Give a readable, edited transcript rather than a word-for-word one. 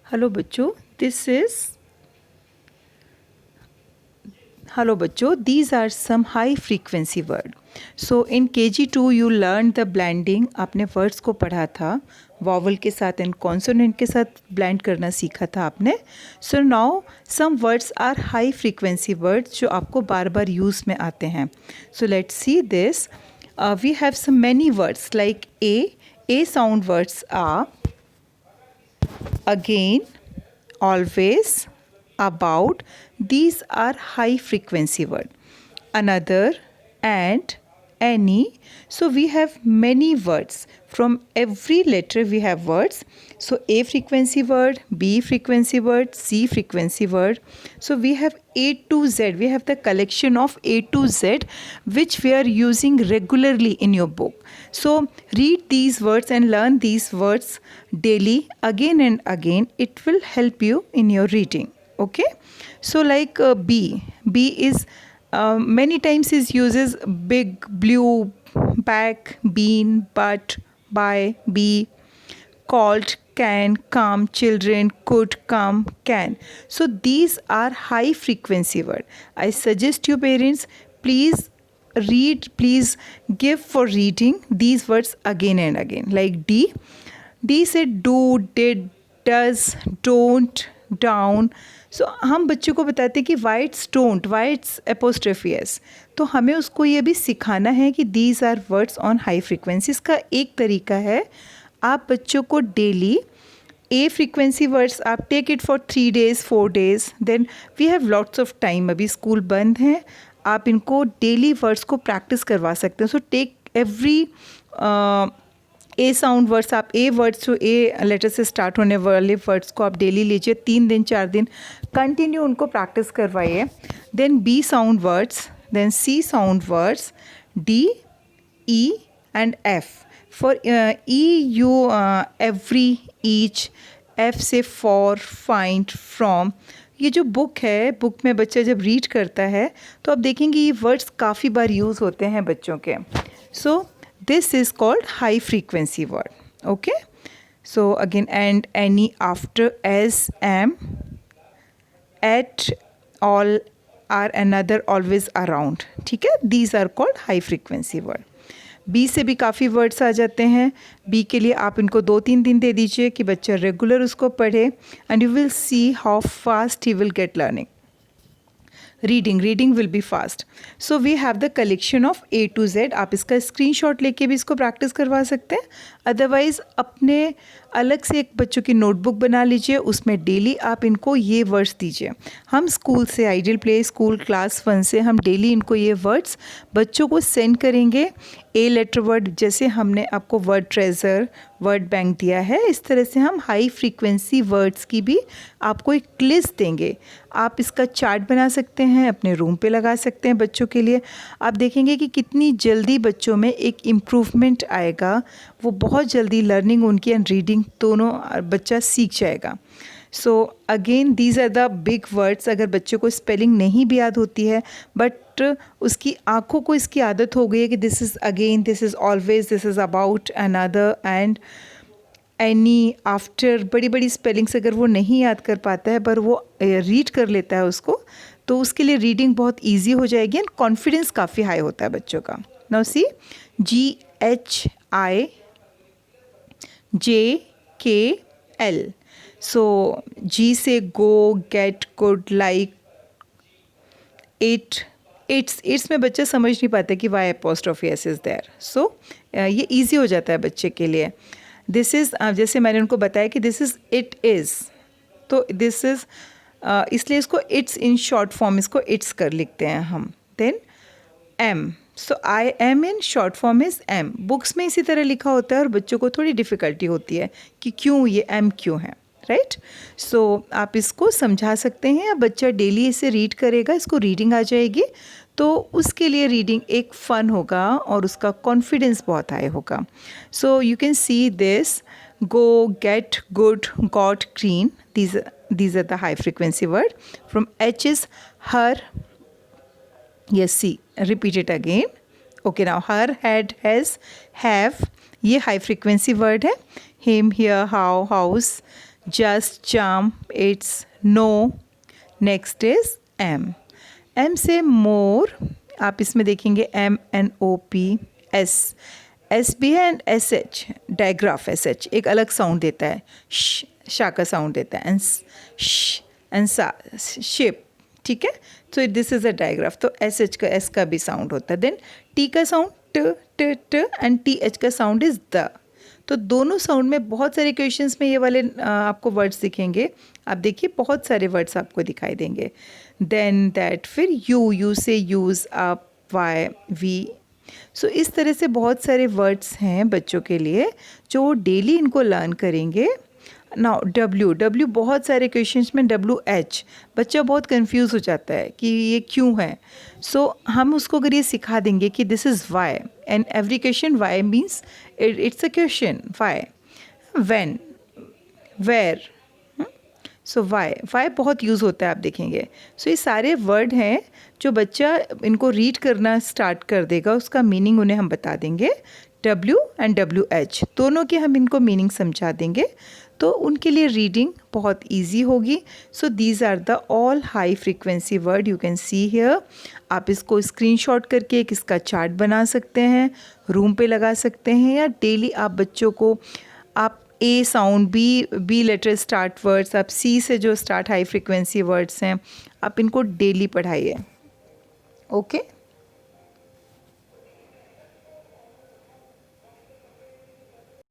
Hello बच्चों, this is hello बच्चों, these are some high frequency word. So in KG2 you learned the blending. आपने words को पढ़ा था, वॉवल के साथ एंड कॉन्सोनेंट के साथ ब्लेंड करना सीखा था आपने. So now some words are high frequency words जो आपको बार बार यूज़ में आते हैं. So let's see this. We have some many words like a sound words are again, always, about. These are high frequency word. Another, and, any. So we have many words. From every letter we have words. So A frequency word, B frequency word, C frequency word. So we have A to Z. We have the collection of A to Z which we are using regularly in your book. So read these words and learn these words daily again and again. It will help you in your reading. Okay. So like B is many times is uses big, blue, back, bean, but, by, be, called, can, come, children, could, come, can. So these are high frequency word. I suggest you parents, please read, please give for reading these words again and again. Like D said do, did, does, don't, down. सो हम बच्चों को बताते हैं कि whites don't, whites apostrophe s. तो हमें उसको ये भी सिखाना है कि these are words on high frequencies. का एक तरीका है, आप बच्चों को डेली ए फ्रीक्वेंसी वर्ड्स आप take it for 3 days 4 days. Then we have lots of time, अभी स्कूल बंद हैं, आप इनको डेली वर्ड्स को प्रैक्टिस करवा सकते हैं. सो टेक एवरी ए साउंड वर्ड्स, आप ए वर्ड्स जो ए लेटर से स्टार्ट होने वाले वर्ड्स को आप डेली लीजिए, 3 दिन 4 दिन कंटिन्यू उनको प्रैक्टिस करवाइए. Then B sound words, then C sound words, D, E and F. For E U every, each. F से फॉर, फाइंड, फ्रॉम. ये जो बुक है, बुक में बच्चा जब रीड करता है तो आप देखेंगे ये वर्ड्स काफ़ी बार यूज़ होते हैं बच्चों के. सो this is called high frequency word. Okay, so again, and, any, after, as, am, at, all, are, another, always, around. ठीक है, these are called high frequency word. B से भी काफ़ी वर्ड्स आ जाते हैं. बी के लिए आप इनको 2-3 दिन दे दीजिए कि बच्चा रेगुलर उसको पढ़े, and you will see how fast he will get learning. Reading will be fast. So we have the collection of A to Z. आप इसका स्क्रीनशॉट लेके भी इसको प्रैक्टिस करवा सकते हैं. अदरवाइज़ अपने अलग से एक बच्चों की नोटबुक बना लीजिए, उसमें डेली आप इनको ये वर्ड्स दीजिए. हम स्कूल से, आइडियल प्ले स्कूल क्लास 1 से हम डेली इनको ये वर्ड्स बच्चों को सेंड करेंगे. ए लेटर वर्ड, जैसे हमने आपको वर्ड ट्रेजर, वर्ड बैंक दिया है, इस तरह से हम हाई फ्रीक्वेंसी वर्ड्स की भी आपको एक लिस्ट देंगे. आप इसका चार्ट बना सकते हैं, अपने रूम पे लगा सकते हैं बच्चों के लिए. आप देखेंगे कि कितनी जल्दी बच्चों में एक इम्प्रूवमेंट आएगा. वो बहुत जल्दी लर्निंग उनकी एंड रीडिंग दोनों बच्चा सीख जाएगा. So again these are the big words. अगर बच्चों को स्पेलिंग नहीं भी याद होती है, बट उसकी आँखों को इसकी आदत हो गई है कि this is again, this is always, this is about, another, and, any, after. बड़ी बड़ी स्पेलिंग्स अगर वो नहीं याद कर पाता है पर वो रीड कर लेता है उसको, तो उसके लिए रीडिंग बहुत ईजी हो जाएगी एंड कॉन्फिडेंस काफ़ी हाई होता है बच्चों का. Now see, GHIJKL. So G से go, get, good, like, it's में बच्चा समझ नहीं पाता कि why apostrophe S is there. So ये इजी हो जाता है बच्चे के लिए. दिस इज़, जैसे मैंने उनको बताया कि दिस इज़, इट इज़, तो दिस इज़, इसलिए इसको इट्स इन शॉर्ट फॉर्म, इसको इट्स कर लिखते हैं हम. Then M. So I am in short form is M. Books में इसी तरह लिखा होता है और बच्चों को थोड़ी डिफ़िकल्टी होती है कि क्यों ये एम क्यों है, राइट. सो आप इसको समझा सकते हैं. अब बच्चा डेली इसे रीड करेगा, इसको रीडिंग आ जाएगी, तो उसके लिए रीडिंग एक फ़न होगा और उसका कॉन्फिडेंस बहुत हाई होगा. So you can see this, go, get, good, got, green. These are the high frequency word. From H is her. Yes, see, repeat it again. Okay, now her, had, has, have. ये high frequency word है. Him, here, how, house, just, charm, it's, no. Next is M. M से more, आप इसमें देखेंगे MNOP, S भी है and SH, digraph SH एक अलग साउंड देता है, शा का साउंड देता है, एंड सा शेप. ठीक है, तो दिस इज़ अ डायग्राफ. तो SH का S का भी साउंड होता है. देन T का साउंड ट एंड TH का साउंड इज द. तो दोनों साउंड में बहुत सारे क्वेश्चंस में ये वाले आपको वर्ड्स दिखेंगे. आप देखिए बहुत सारे वर्ड्स आपको दिखाई देंगे. देन दैट, फिर यू से यूज़, अप, वाई, वी. सो इस तरह से बहुत सारे वर्ड्स हैं बच्चों के लिए जो डेली इनको लर्न करेंगे. नाउ डब्ल्यू बहुत सारे क्वेश्चंस में WH, बच्चा बहुत कंफ्यूज हो जाता है कि ये क्यों है. सो हम उसको अगर ये सिखा देंगे कि this is why, and every question why means it's a question. Why, when, where. So why बहुत यूज़ होता है, आप देखेंगे. सो ये सारे वर्ड हैं जो बच्चा इनको रीड करना स्टार्ट कर देगा, उसका मीनिंग उन्हें हम बता देंगे. W एंड WH दोनों के हम इनको मीनिंग समझा देंगे, तो उनके लिए रीडिंग बहुत इजी होगी. So these are the all high frequency word you can see here. आप इसको स्क्रीनशॉट करके एक इसका चार्ट बना सकते हैं, रूम पे लगा सकते हैं, या डेली आप बच्चों को आप A sound, B letter start words, आप C से जो स्टार्ट हाई फ्रीक्वेंसी वर्ड्स हैं, आप इनको डेली पढ़ाइए. ओके.